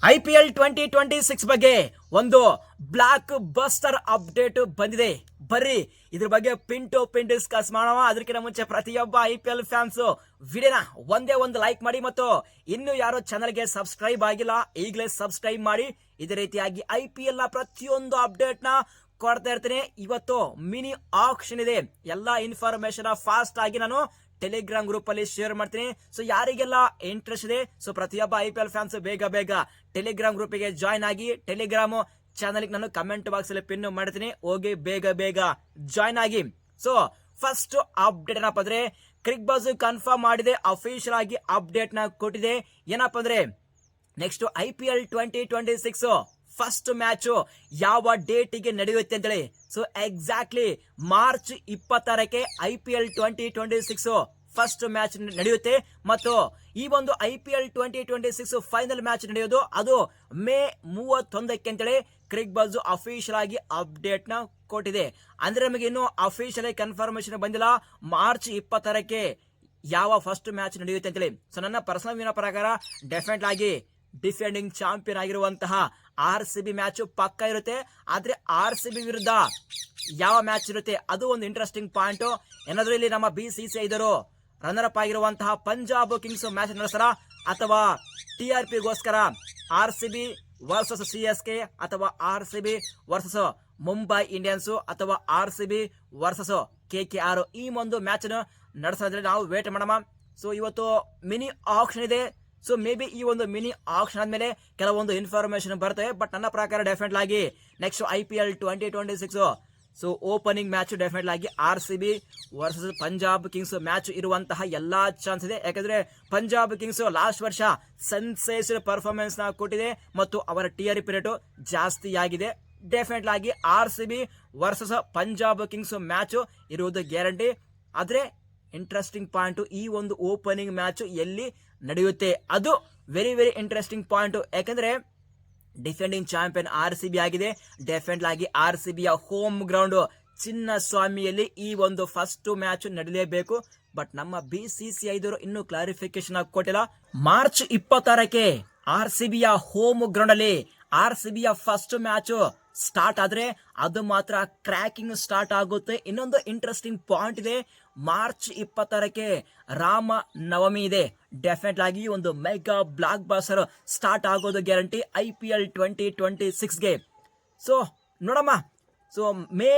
IPL 2026 ಬಗ್ಗೆ ಒಂದು block buster update ಬಂದಿದೆ. ಬರ್ರಿ ಇದ್ರ ಬಗ್ಗೆ ಪಿನ್ ಡಿಸ್ಕಸ್ ಮಾಡೋಣ. ಅದಕ್ಕಿಂತ ಮುಂಚೆ ಪ್ರತಿಯೊಬ್ಬ IPL ಫ್ಯಾನ್ಸ್ ವಿಡಿಯೋನ ಒಂದೇ ಒಂದು ಲೈಕ್ ಮಾಡಿ ಮತ್ತು ಇನ್ನು ಯಾರು ಚಾನಲ್ಗೆ ಸಬ್ಸ್ಕ್ರೈಬ್ ಆಗಿಲ್ಲ ಈಗಲೇ ಸಬ್ಸ್ಕ್ರೈಬ್ ಮಾಡಿ. ಇದೇ ರೀತಿಯಾಗಿ IPL ನ ಪ್ರತಿಯೊಂದು ಅಪ್ಡೇಟ್ ನ ಕೊಡ್ತಾ ಇರ್ತೀನಿ. ಇವತ್ತು ಮಿನಿ ಆಕ್ಷನ್ ಇದೆ. ಎಲ್ಲಾ ಇನ್ಫಾರ್ಮೇಶನ್ ಫಾಸ್ಟ್ ಆಗಿ ನಾನು ಟೆಲಿಗ್ರಾಮ್ ಗ್ರೂಪ್ ಅಲ್ಲಿ ಶೇರ್ ಮಾಡ್ತೀನಿ. ಸೊ ಯಾರಿಗೆಲ್ಲ ಇಂಟ್ರೆಸ್ಟ್ ಇದೆ, ಸೊ ಪ್ರತಿಯೊಬ್ಬ IPL ಫ್ಯಾನ್ಸ್ ಬೇಗ ಟೆಲಿಗ್ರಾಮ್ ಗ್ರೂಪ್ ಗೆ ಜಾಯ್ನ್ ಆಗಿ. ಟೆಲಿಗ್ರಾಮ್ ಚಾನಲ್ ನಾನು ಕಮೆಂಟ್ ಬಾಕ್ಸ್ ಅಲ್ಲಿ ಪಿನ್ ಮಾಡ್ತೀನಿ, ಹೋಗಿ ಬೇಗ ಜಾಯ್ನ್ ಆಗಿ. ಸೊ ಫಸ್ಟ್ ಅಪ್ಡೇಟ್ ಏನಪ್ಪ ಅಂದ್ರೆ, ಕ್ರಿಕ್ ಬಸ್ ಕನ್ಫರ್ಮ್ ಮಾಡಿದೆ, ಅಫಿಷಿಯಲ್ ಆಗಿ ಅಪ್ಡೇಟ್ ನ ಕೊಟ್ಟಿದೆ. ಏನಪ್ಪ ಅಂದ್ರೆ, ನೆಕ್ಸ್ಟ್ IPL 2026 ಫಸ್ಟ್ ಮ್ಯಾಚ್ ಯಾವ ಡೇಟಿಗೆ ನಡೆಯುತ್ತೆ ಅಂತೇಳಿ. ಸೊ ಎಕ್ಸಾಕ್ಟ್ಲಿ ಮಾರ್ಚ್ 26ಕ್ಕೆ IPL 2026 ಫಸ್ಟ್ ಮ್ಯಾಚ್ ನಡೆಯುತ್ತೆ. ಮತ್ತು ಈ ಒಂದು IPL 2026 ಫೈನಲ್ ಮ್ಯಾಚ್ ನಡೆಯೋದು ಅದು ಮೇ 31ಕ್ಕೆ ಅಂತೇಳಿ ಕ್ರಿಕ್ ಬಸ್ ಅಫಿಷಿಯಲ್ ಆಗಿ ಅಪ್ಡೇಟ್ ನ ಕೊಟ್ಟಿದೆ. ಅಂದ್ರೆ ನಮಗೆ ಇನ್ನು ಅಫಿಷಿಯಲ್ ಆಗಿ ಕನ್ಫರ್ಮೇಶನ್ ಬಂದಿಲ್ಲ ಮಾರ್ಚ್ 26ಕ್ಕೆ ಯಾವ ಫಸ್ಟ್ ಮ್ಯಾಚ್ ನಡೆಯುತ್ತೆ ಅಂತೇಳಿ. ಸೊ ನನ್ನ ಪರ್ಸನಲ್ ಪ್ರಕಾರ ಡೆಫಿನೆಟ್ ಆಗಿ ಡಿಫೆಂಡಿಂಗ್ ಚಾಂಪಿಯನ್ ಆಗಿರುವಂತಹ RCB ಮ್ಯಾಚ್ ಪಕ್ಕ ಇರುತ್ತೆ. ಆದ್ರೆ RCB ವಿರುದ್ಧ ಯಾವ ಮ್ಯಾಚ್ ಇರುತ್ತೆ ಅದು ಒಂದು ಇಂಟ್ರೆಸ್ಟಿಂಗ್ ಪಾಯಿಂಟ್. ಏನಾದ್ರೂ ಇಲ್ಲಿ ನಮ್ಮ BCCI ಇದ್ದರು ರನ್ನರ್ ಅಪ್ ಆಗಿರುವಂತಹ ಪಂಜಾಬ್ ಕಿಂಗ್ಸ್ ಮ್ಯಾಚ್ ನಡೆಸ್ತಾರ, ಅಥವಾ TRP ಗೋಸ್ಕರ RCB ವರ್ಸಸ್ CSK, ಅಥವಾ RCB ವರ್ಸಸ್ ಮುಂಬೈ ಇಂಡಿಯನ್ಸ್, ಅಥವಾ RCB ವರ್ಸಸ್ KKR, ಈ ಒಂದು ಮ್ಯಾಚ್ ನಡೆಸೋದ್ರೆ ನಾವು ವೇಟ್ ಮಾಡೋಣ. ಸೊ ಇವತ್ತು ಮಿನಿ ಆಕ್ಷನ್ ಇದೆ. ಸೊ ಮೇ ಬಿ ಈ ಒಂದು ಮಿನಿ ಆಕ್ಷನ್ ಆದ್ಮೇಲೆ ಕೆಲವೊಂದು ಇನ್ಫಾರ್ಮೇಶನ್ ಬರ್ತವೆ. ಬಟ್ ನನ್ನ ಪ್ರಕಾರ ಡೆಫಿನೆಟ್ ಆಗಿ next IPL 2026 so opening match definite ಆಗಿ RCB versus Punjab Kings match ಇರುವಂತಹ ಎಲ್ಲಾ ಚಾನ್ಸ್ ಇದೆ. ಯಾಕಂದ್ರೆ ಪಂಜಾಬ್ ಕಿಂಗ್ಸ್ ಲಾಸ್ಟ್ ವರ್ಷ ಸೆನ್ಸೇಷನಲ್ ಪರ್ಫಾರ್ಮೆನ್ಸ್ ನ ಕೊಟ್ಟಿದೆ ಮತ್ತು ಅವರ TRP ರೇಟ್ ಜಾಸ್ತಿ ಆಗಿದೆ. ಡೆಫಿನೆಟ್ ಆಗಿ RCB versus Punjab Kings match ಇರುವುದು ಗ್ಯಾರಂಟಿ. ಆದ್ರೆ ಇಂಟ್ರೆಸ್ಟಿಂಗ್ ಪಾಯಿಂಟ್, ಈ ಒಂದು ಓಪನಿಂಗ್ ಮ್ಯಾಚ್ ಎಲ್ಲಿ ನಡೆಯುತ್ತೆ ಅದು ವೆರಿ ಇಂಟ್ರೆಸ್ಟಿಂಗ್ ಪಾಯಿಂಟ್. ಯಾಕಂದ್ರೆ ಡಿಫೆಂಡಿಂಗ್ ಚಾಂಪಿಯನ್ RCB ಆಗಿದೆ. ಡೆಫಿನೆಟ್ ಆಗಿ RCB ಯ ಹೋಮ್ ಗ್ರೌಂಡ್ ಚಿನ್ನಸ್ವಾಮಿಯಲ್ಲಿ ಈ ಒಂದು ಫಸ್ಟ್ ಮ್ಯಾಚ್ ನಡೆಯಲೇಬೇಕು. ಬಟ್ ನಮ್ಮ BCCI ಇದ್ರು ಇನ್ನೂ ಕ್ಲಾರಿಫಿಕೇಶನ್ ಕೊಟ್ಟಿಲ್ಲ. ಮಾರ್ಚ್ 26ಕ್ಕೆ RCB ಯ ಹೋಮ್ ಗ್ರೌಂಡ್ ಅಲ್ಲಿ RCB ಯ ಫಸ್ಟ್ ಮ್ಯಾಚ್ ಸ್ಟಾರ್ಟ್ ಆದ್ರೆ ಅದು ಮಾತ್ರ ಕ್ರ್ಯಾಕಿಂಗ್ ಸ್ಟಾರ್ಟ್ ಆಗುತ್ತೆ. ಇನ್ನೊಂದು ಇಂಟ್ರೆಸ್ಟಿಂಗ್ ಪಾಯಿಂಟ್ ಇದೆ, ಮಾರ್ಚ್ 26ಕ್ಕೆ ರಾಮ ನವಮಿ ಇದೆ. ಡೆಫಿನೆಟ್ ಆಗಿ ಒಂದು ಮೆಗಾ ಬ್ಲಾಕ್ ಬಾಸ್ಟರ್ ಸ್ಟಾರ್ಟ್ ಆಗೋದು ಗ್ಯಾರಂಟಿ IPL 2026ಗೆ. ಸೊ ನೋಡಮ್ಮ, ಸೊ ಮೇ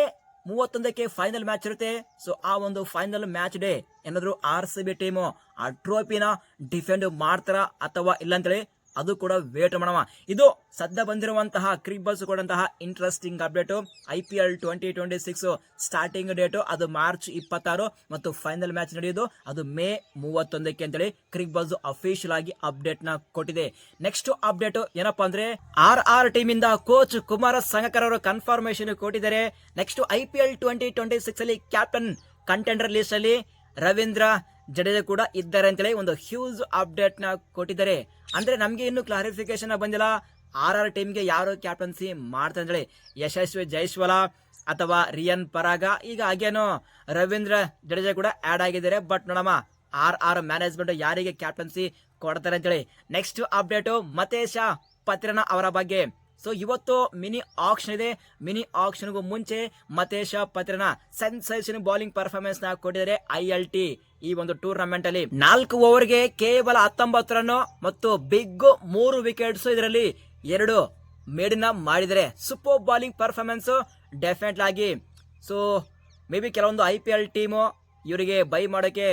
31ಕ್ಕೆ ಫೈನಲ್ ಮ್ಯಾಚ್ ಇರುತ್ತೆ. ಸೊ ಆ ಒಂದು ಫೈನಲ್ ಮ್ಯಾಚ್ ಡೇ ಏನಾದ್ರು RCB ಟೀಮು ಆ ಟ್ರೋಫಿನ ಡಿಫೆಂಡ್ ಮಾಡ್ತಾರ ಅಥವಾ ಇಲ್ಲ ಅಂತೇಳಿ ಅದು ಕೂಡ ವೇಟ್ ಮಾಡೋಣ. ಇದು ಸದ್ಯ ಬಂದಿರುವಂತಹ ಕ್ರಿಕ್ ಬಸ್ ಕೊಡುವಂತಹ interesting update. IPL 2026 starting date ಅದು ಮಾರ್ಚ್ 26 ಮತ್ತು ಫೈನಲ್ ಮ್ಯಾಚ್ ನಡೆಯೋದು ಅದು ಮೇ 31ಕ್ಕೆ ಅಂತೇಳಿ ಕ್ರಿಕ್ ಬಸ್ ಅಫಿಷಿಯಲ್ ಆಗಿ ಅಪ್ಡೇಟ್ ನ ಕೊಟ್ಟಿದೆ. ನೆಕ್ಸ್ಟ್ ಅಪ್ಡೇಟ್ ಏನಪ್ಪಾ ಅಂದ್ರೆ, RR ಟೀಮ್ ಇಂದ ಕೋಚ್ ಕುಮಾರ ಸಂಗಕರ್ ಅವರು ಕನ್ಫರ್ಮೇಶನ್ ಕೊಟ್ಟಿದ್ದಾರೆ. ನೆಕ್ಸ್ಟ್ IPL 2026 ಅಲ್ಲಿ ಕ್ಯಾಪ್ಟನ್ ಕಂಟೆಂಡರ್ ಲಿಸ್ಟ್ ಅಲ್ಲಿ ರವೀಂದ್ರ ಜಡೇಜಾ ಕೂಡ ಇದ್ದಾರೆ ಅಂತೇಳಿ ಒಂದು ಹ್ಯೂಜ್ ಅಪ್ಡೇಟ್ ನ ಕೊಟ್ಟಿದ್ದಾರೆ. ಅಂದ್ರೆ ನಮ್ಗೆ ಇನ್ನು ಕ್ಲಾರಿಫಿಕೇಶನ್ ಬಂದಿಲ್ಲ RR ಟೀಮ್ಗೆ ಯಾರು ಕ್ಯಾಪ್ಟನ್ಸಿ ಮಾಡ್ತಾರೆ ಅಂತೇಳಿ. ಯಶಸ್ವಿ ಜೈಸ್ವಾಲ ಅಥವಾ ರಿಯನ್ ಪರಾಗ, ಈಗ ಹಾಗೇನು ರವೀಂದ್ರ ಜಡೇಜಾ ಕೂಡ ಆಡ್ ಆಗಿದ್ದಾರೆ. ಬಟ್ ನೋಡಮ್ಮ RR ಮ್ಯಾನೇಜ್ಮೆಂಟ್ ಯಾರಿಗೆ ಕ್ಯಾಪ್ಟನ್ಸಿ ಕೊಡ್ತಾರೆ ಅಂತೇಳಿ. ನೆಕ್ಸ್ಟ್ ಅಪ್ಡೇಟ್ ಮತೇಶ ಪತ್ರನ ಅವರ ಬಗ್ಗೆ. ಸೊ ಇವತ್ತು ಮಿನಿ ಆಕ್ಷನ್ ಇದೆ. ಮಿನಿ ಆಕ್ಷನ್ಗೂ ಮುಂಚೆ ಮತೇಶ ಪತ್ರನ ಸೆನ್ಸೇಷನ್ ಬೌಲಿಂಗ್ ಪರ್ಫಾರ್ಮೆನ್ಸ್ ನ ಕೊಟ್ಟಿದ್ದಾರೆ ILT ಈ ಒಂದು ಟೂರ್ನಮೆಂಟ್ ಅಲ್ಲಿ. 4 ಓವರ್ಗೆ ಕೇವಲ 19 ರನ್ ಮತ್ತು ಬಿಗ್ 3 ವಿಕೆಟ್ಸ್, ಇದರಲ್ಲಿ 2 ಮೇಡಿನ ಮಾಡಿದರೆ. ಸೂಪರ್ ಬೌಲಿಂಗ್ ಪರ್ಫಾರ್ಮೆನ್ಸ್ ಡೆಫಿನೆಟ್ ಆಗಿ. ಸೊ ಮೇ ಬಿ ಕೆಲವೊಂದು IPL ಟೀಮು ಇವರಿಗೆ ಬೈ ಮಾಡೋಕೆ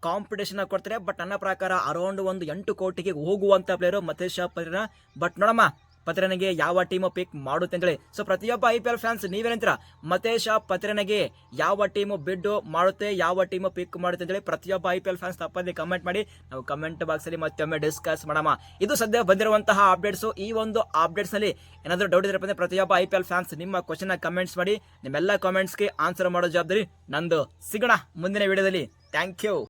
ಕಾಂಪಿಟೇಷನ್ ಕೊಡ್ತಾರೆ. ಬಟ್ ನನ್ನ ಪ್ರಕಾರ ಅರೌಂಡ್ ಒಂದು 8 ಕೋಟಿಗೆ ಹೋಗುವಂತ ಪ್ಲೇಯರ್ ಮತೇಶ ಪತ್ರನ. ಬಟ್ ನೋಡಮ್ಮ ಪತ್ರನಿಗೆ ಯಾವ ಟೀಮ್ ಪಿಕ್ ಮಾಡುತ್ತೆ ಅಂತೇಳಿ. ಸೊ ಪ್ರತಿಯೊಬ್ಬ IPL ಫ್ಯಾನ್ಸ್ ನೀವೇನಂತೀರ, ಮತೇಶ ಪತ್ರನಿಗೆ ಯಾವ ಟೀಮ್ ಬಿಡ್ ಮಾಡುತ್ತೆ, ಯಾವ ಟೀಮ್ ಪಿಕ್ ಮಾಡುತ್ತೆ ಅಂತೇಳಿ ಪ್ರತಿಯೊಬ್ಬ IPL ಫ್ಯಾನ್ಸ್ ತಪ್ಪದೆ ಕಮೆಂಟ್ ಮಾಡಿ. ನಾವು ಕಮೆಂಟ್ ಬಾಕ್ಸ್ ಅಲ್ಲಿ ಮತ್ತೊಮ್ಮೆ ಡಿಸ್ಕಸ್ ಮಾಡೋಣ. ಇದು ಸದ್ಯ ಬಂದಿರುವಂತಹ ಅಪ್ಡೇಟ್ಸ್. ಈ ಒಂದು ಅಪ್ಡೇಟ್ಸ್ ನಲ್ಲಿ ಏನಾದರೂ ಡೌಟ್ ಇದ್ರೆ ಪ್ರತಿಯೊಬ್ಬ IPL ಫ್ಯಾನ್ಸ್ ನಿಮ್ಮ ಕ್ವಶನ್ ಕಮೆಂಟ್ಸ್ ಮಾಡಿ. ನಿಮ್ಮೆಲ್ಲ ಕಾಮೆಂಟ್ಸ್ಗೆ ಆನ್ಸರ್ ಮಾಡೋ ಜವಾಬ್ದಾರಿ ನಂದು. ಸಿಗೋಣ ಮುಂದಿನ ವಿಡಿಯೋದಲ್ಲಿ. Thank you.